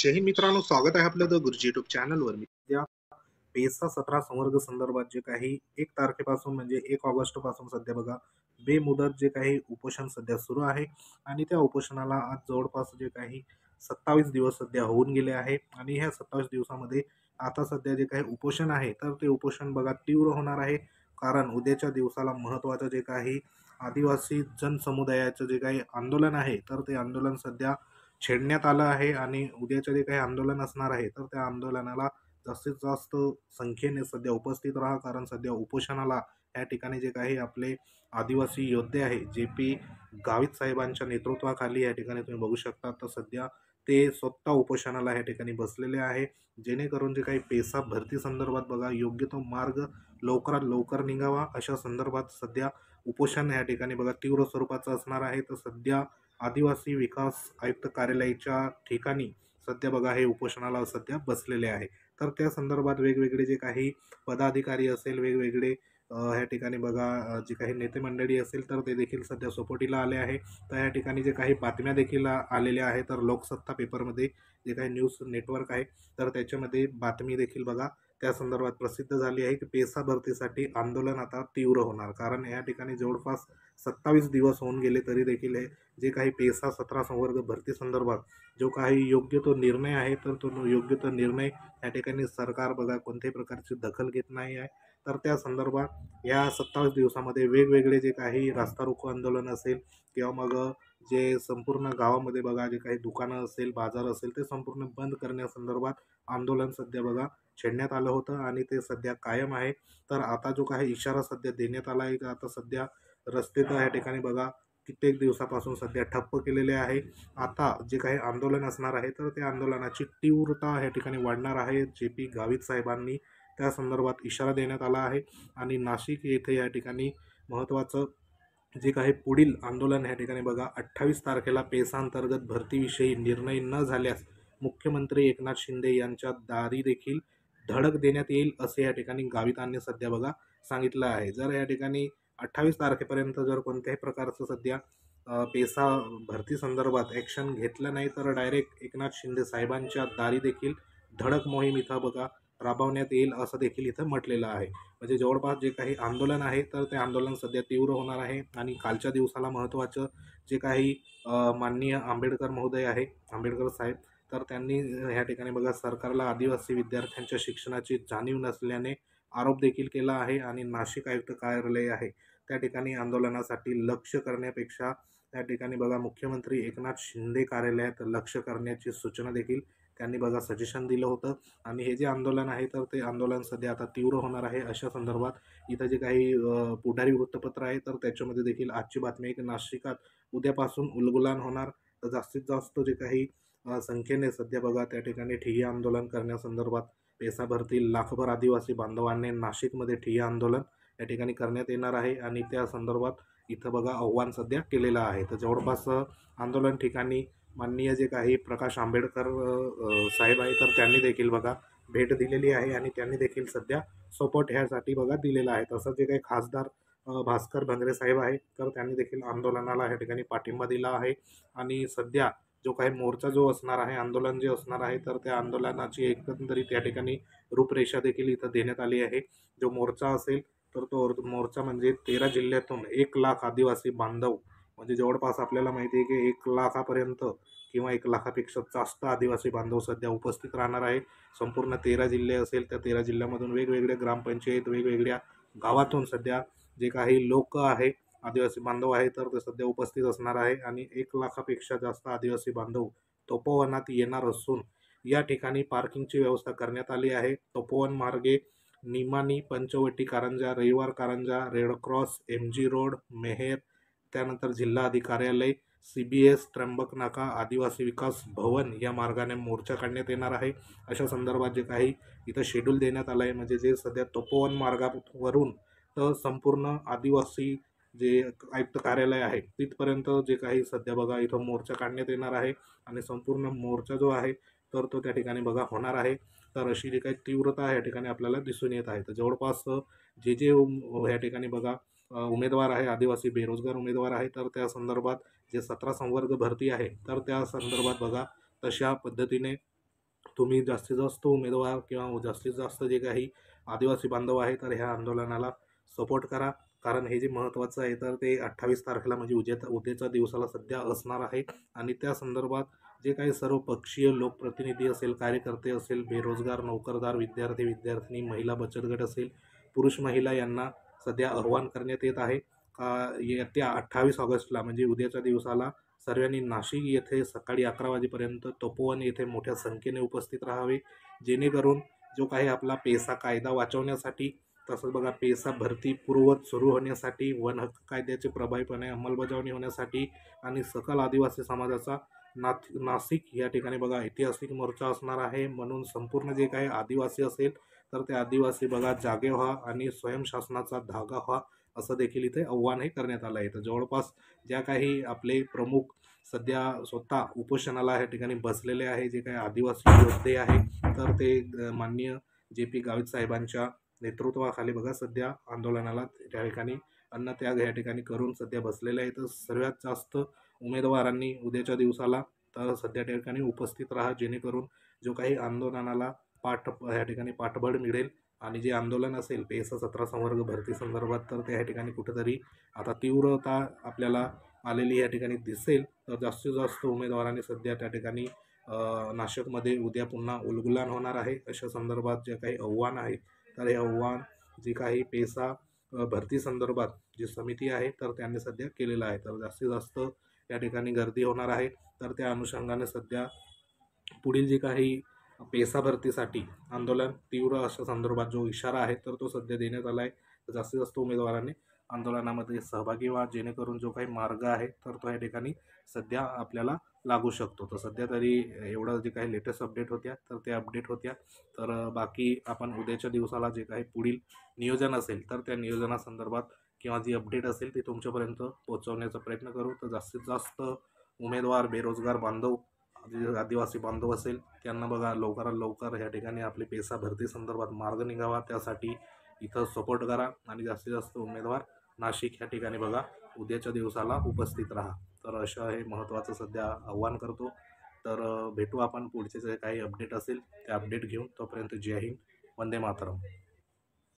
जय हिंद मित्रांनो, स्वागत आहे आपलं द गुरुजी युट्यूब चॅनलवर. मी त्या पेसा 17 संवर्ग संदर्भात जे काही 1 तारखेपासून म्हणजे 1 ऑगस्ट पासून सध्या बघा बेमुदत जे काही उपोषण सध्या सुरू आहे आणि त्या उपोषणाला आज जवळपास जे काही 27 दिवस सध्या होऊन गेले आहे आणि ह्या 27 दिवसामध्ये आता सध्या जे काही उपोषण आहे तर ते उपोषण बघा तीव्र होणार आहे. कारण उद्याच्या दिवसाला महत्त्वाचं जे काही आदिवासी जनसमुदायाचं जे काही आंदोलन आहे तर ते आंदोलन सध्या छेडण्यात आलं आहे आणि उद्याचे जे काही आंदोलन असणार आहे तर त्या आंदोलनाला जास्तीत जास्त संख्येने सध्या उपस्थित राहा. कारण सध्या उपोषणाला या ठिकाणी जे काही आपले आदिवासी योद्धे आहे जे गावित साहेबांच्या नेतृत्वाखाली या ठिकाणी तुम्ही बघू शकता तर सध्या ते स्वतः उपोषणाला या ठिकाणी बसलेले आहे. जेणेकरून जे काही पेसा भरती संदर्भात बघा योग्य तो मार्ग लवकरात लवकर निघावा अशा संदर्भात सध्या उपोषण या ठिकाणी बघा तीव्र स्वरूपाचं असणार आहे. तर सध्या आदिवासी विकास आयुक्त कार्यालयाच्या ठिकाणी सध्या बघा हे उपोषणाला सध्या बसलेले आहे. तर त्या संदर्भात वेगवेगळे जे काही पदाधिकारी असेल वेगवेगळे ह्या ठिकाणी बघा जे काही नेते मंडळी असेल तर ते देखील सध्या सोपोटीला आले आहे. तर या ठिकाणी जे काही बातम्या देखील आलेल्या आहे तर लोकसत्ता पेपरमध्ये जे काही न्यूज नेटवर्क आहे तर त्याच्यामध्ये बातमी देखील बघा त्या संदर्भात प्रसिद्ध झाली आहे की पेसा भरतीसाठी आंदोलन आता तीव्र होणार. कारण या ठिकाणी जवळपास 27 दिवस होऊन गेले तरी देखील हे जे काही पेसा 17 संवर्ग भरती संदर्भात जो काही योग्य तो निर्णय आहे तर तो योग्य तो निर्णय या ठिकाणी सरकार बघा कोणत्याही प्रकारची दखल घेत नाही आहे. तर त्या संदर्भात या 27 दिवसामध्ये वेगवेगळे जे काही रास्ता रोको आंदोलन असेल किंवा मग जे संपूर्ण गावामध्ये बघा जे काही दुकानं असेल बाजार असेल ते संपूर्ण बंद करण्यासंदर्भात आंदोलन सध्या बघा छेडण्यात आलं होतं आणि ते सध्या कायम आहे. तर आता जो काही इशारा सध्या देण्यात आला आहे की आता सध्या रस्ते तर या ठिकाणी बघा कित्येक दिवसापासून सध्या ठप्प केलेले आहे. आता जे काही आंदोलन असणार आहे तर त्या आंदोलनाची तीव्रता या ठिकाणी वाढणार आहे. गावित साहेबांनी त्या संदर्भात इशारा देण्यात आला आहे आणि नाशिक येथे या ठिकाणी महत्त्वाचं जे काही पुढील आंदोलन या ठिकाणी बघा 28 तारखेला पेसांतर्गत भरतीविषयी निर्णय न झाल्यास मुख्यमंत्री एकनाथ शिंदे यांच्या दारी देखील धडक देण्यात येईल असे या ठिकाणी गावितांनी सध्या बघा सांगितलं आहे. जर या ठिकाणी 28 तारखेपर्यंत जर कोणत्याही प्रकारचं सध्या पेसा भरती संदर्भात ॲक्शन घेतलं नाही तर डायरेक्ट एकनाथ शिंदे साहेबांच्या दारी देखील धडक मोहीम इथं बघा राबवण्यात येईल असं देखील इथं म्हटलेलं आहे. म्हणजे जवळपास जे काही आंदोलन आहे तर ते आंदोलन सध्या तीव्र होणार आहे आणि कालच्या दिवसाला महत्त्वाचं जे काही माननीय आंबेडकर महोदय आहे आंबेडकर साहेब तर त्यांनी ह्या ठिकाणी बघा सरकारला आदिवासी विद्यार्थ्यांच्या शिक्षणाची जाणीव नसल्याने आरोप देखील केला आहे आणि नाशिक आयुक्त कार्यालय आहे त्या ठिकाणी आंदोलनासाठी लक्ष करण्यापेक्षा त्या ठिकाणी बघा मुख्यमंत्री एकनाथ शिंदे कार्यालयात लक्ष करण्याची सूचना देखील त्यांनी बघा सजेशन दिलं होतं. आणि हे जे आंदोलन आहे तर ते आंदोलन सध्या आता तीव्र होणार आहे. अशा संदर्भात इथं जे काही पुढारी वृत्तपत्र आहे तर त्याच्यामध्ये देखील आजची बातमी आहे की नाशिकात उद्यापासून उलगुलान होणार. तर जास्तीत जास्त जे काही संख्येने सध्या बघा त्या ठिकाणी ठिय्या आंदोलन करण्यासंदर्भात पेसा भरतील लाखभर आदिवासी बांधवांनी नाशिकमध्ये ठिय्या आंदोलन या ठिकाणी करण्यात येणार आहे आणि त्या संदर्भात इथं बघा आव्हान सध्या केलेलं आहे. तर जवळपास आंदोलन ठिकाणी माननीय जे काही प्रकाश आंबेडकर साहेब आहे तर त्यांनी देखील बघा भेट दिलेली आहे आणि त्यांनी देखील सध्या सपोर्ट ह्यासाठी बघा दिलेला आहे. तसंच जे काही खासदार भास्कर भंगरे साहेब आहे तर त्यांनी देखील आंदोलनाला ह्या ठिकाणी पाठिंबा दिला आहे आणि सध्या जो काही मोर्चा जो असणार आहे आंदोलन जे असणार आहे तर त्या आंदोलनाची एकंदरीत या ठिकाणी रूपरेषा देखील इथं देण्यात आली आहे. जो मोर्चा असेल तर तो मोर्चा म्हणजे 13 जिल्ह्यातून 1,00,000 आदिवासी बांधव म्हणजे जवळपास आपल्याला माहिती आहे की 1,00,000पर्यंत किंवा 1,00,000पेक्षा जास्त आदिवासी बांधव सध्या उपस्थित राहणार आहे. संपूर्ण 13 जिल्हे असेल त्या 13 जिल्ह्यामधून वेगवेगळे ग्रामपंचायत वेगवेगळ्या गावातून सध्या जे काही लोक आहे आदिवासी बांधव आहे तर ते सध्या उपस्थित असणार आहे आणि 1,00,000पेक्षा जास्त आदिवासी बांधव तपोवनात येणार असून या ठिकाणी पार्किंगची व्यवस्था करण्यात आली आहे. तपोवन मार्गे निमानी पंचवटी कारंजा रविवार कारंजा रेडक्रॉस MG रोड मेहेर त्यानंतर जिल्हा कार्यालय CBS त्र्यंबक नाका आदिवासी विकास भवन या मार्गाने मोर्चा काढण्यात येणार आहे. अशा संदर्भात जे काही इथं शेड्यूल देण्यात आलं आहे म्हणजे जे सध्या तपोवन मार्गावरून तर संपूर्ण आदिवासी जे आयुक्त कार्यालय आहे तिथपर्यंत जे काही सध्या बघा इथं मोर्चा काढण्यात येणार आहे आणि संपूर्ण मोर्चा जो आहे तर तो त्या ठिकाणी बघा होणार आहे. तर अशी जी काही तीव्रता या ठिकाणी आपल्याला दिसून येत आहे. तर जवळपास जे या ठिकाणी बघा उमेदवार आहे आदिवासी बेरोजगार उमेदवार आहे तर त्या संदर्भात जे 17 संवर्ग भरती आहे तर त्या संदर्भात बघा तशा पद्धतीने तुम्ही जास्तीत जास्त उमेदवार किंवा जास्तीत जास्त जे काही आदिवासी बांधव आहे तर ह्या आंदोलनाला सपोर्ट करा. कारण हे जे महत्त्वाचं आहे तर ते 28 तारखेला म्हणजे उद्याच्या दिवसाला सध्या असणार आहे आणि त्या संदर्भात जे काही सर्व पक्षीय लोकप्रतिनिधी असेल, कार्यकर्ते असेल, बेरोजगार, नोकरदार, विद्यार्थी, विद्यार्थिनी, महिला बचत गट असेल, पुरुष महिला यांना सध्या आव्हान करण्यात येत आहे का येत्या 28 ऑगस्टला म्हणजे उद्याच्या दिवसाला सर्वांनी नाशिक येथे सकाळी 11 वाजेपर्यंत तपोवन येथे मोठ्या संख्येने उपस्थित राहावे, जेणेकरून जो काही आपला पेसा कायदा वाचवण्यासाठी, तसंच बघा पेसा भरती पूर्ववत सुरू होण्यासाठी, वन हक्क कायद्याचे प्रभावीपणे अंमलबजावणी होण्यासाठी आणि सकल आदिवासी समाजाचा नाशिक या ठिकाणी बघा ऐतिहासिक मोर्चा असणार आहे. म्हणून संपूर्ण जे काही आदिवासी असेल तर ते आदिवासी बघा जागे व्हा आणि स्वयंशासनाचा धागा व्हा, असं देखील इथे आव्हान हे करण्यात आलं आहे. तर जवळपास ज्या काही आपले प्रमुख सध्या स्वतः उपोषणाला या ठिकाणी बसलेले आहे, जे काही आदिवासी योद्धे आहे तर ते माननीय JP गावित साहेबांच्या नेतृत्वाखाली बघा सध्या आंदोलनाला त्या ठिकाणी अन्नत्याग या ठिकाणी करून सध्या बसलेले आहे. तर सर्वात जास्त उमेदवारांनी उद्याच्या दिवसाला तर सध्या त्या ठिकाणी उपस्थित राहा, जेणेकरून जो काही आंदोलनाला या ठिकाणी पाठबळ मिळेल आणि जे आंदोलन असेल पेसा 17 संवर्ग भरती संदर्भात तर त्या ठिकाणी कुठेतरी आता तीव्रता आपल्याला आलेली या ठिकाणी दिसेल. तर जास्तीत जास्त उमेदवारांनी सध्या त्या ठिकाणी नाशिकमध्ये उद्या पुन्हा उलगुलान होणार आहे. अशा संदर्भात जे काही आव्हान आहे तर हे आव्हान जे काही पेसा भरती संदर्भात जी समिती आहे तर त्यांनी सध्या केलेलं आहे. तर जास्तीत जास्त या ठिकाणी गर्दी होणार आहे. तर त्या अनुषंगाने सध्या पुढील जे काही पेसा भरतीसाठी आंदोलन तीव्र अशा संदर्भात जो इशारा आहे तर तो सध्या देण्यात आला आहे. जास्तीत जास्त उमेदवारांनी आंदोलनामध्ये सहभागी व्हा, जेणेकरून जो काही मार्ग आहे तर तो या ठिकाणी सध्या आपल्याला लागू शकतो. तर सध्या तरी एवढं जे काही लेटेस्ट अपडेट होत्या तर त्या अपडेट होत्या. तर बाकी आपण उद्याच्या दिवसाला जे काही पुढील नियोजन असेल तर त्या नियोजनासंदर्भात किंवा जी अपडेट असेल ती तुमच्यापर्यंत पोहोचवण्याचा प्रयत्न करू. तर जास्तीत जास्त उमेदवार, बेरोजगार बांधव, जे आदिवासी बांधव असेल त्यांना बघा लवकरात लवकर या ठिकाणी आपली पेसा भरती संदर्भात मार्ग निघावा, त्यासाठी इथं सपोर्ट करा आणि जास्तीत जास्त उमेदवार नाशिक ह्या ठिकाणी बघा उद्याच्या दिवसाला उपस्थित राहा. तर असं हे महत्त्वाचं सध्या आव्हान करतो. तर भेटू आपण पुढचे जे काही अपडेट असेल ते अपडेट घेऊन. तोपर्यंत जय हिंद, वंदे मातरम.